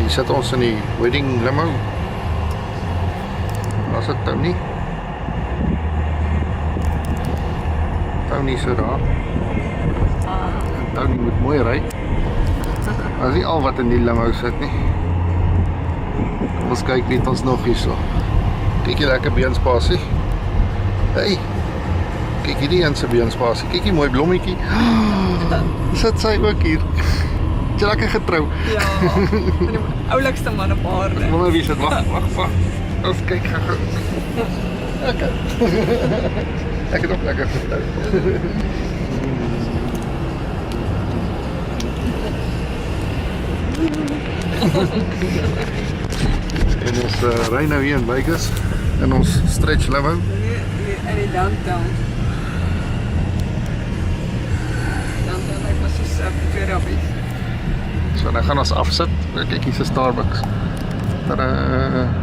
Hier sit ons in die wedding limo. Daar sit Tony. Tony so daar. En Tony moet mooi ry. Dat is nie al wat in die limo sit nie. Kom ons kyk net ons nog hier so. Kyk hier lekker beenspasie. Hey, kyk hierdie een se beenspasie. Kyk hier mooi blommetjie. Sit sy ook hier. Is jy lekker getrou? Ja, die oulikste man op aarde. Kom maar wie sit, wag. Ons kyk gou. Lekker. Ek het ook lekker getrou. En ons ry nou hier in Vegas in ons stretch limo. In die downtown. Downtown lyk maar soos twee rappies. So dan gaan ons afsit. Kyk hier is Starbucks. Tadaa.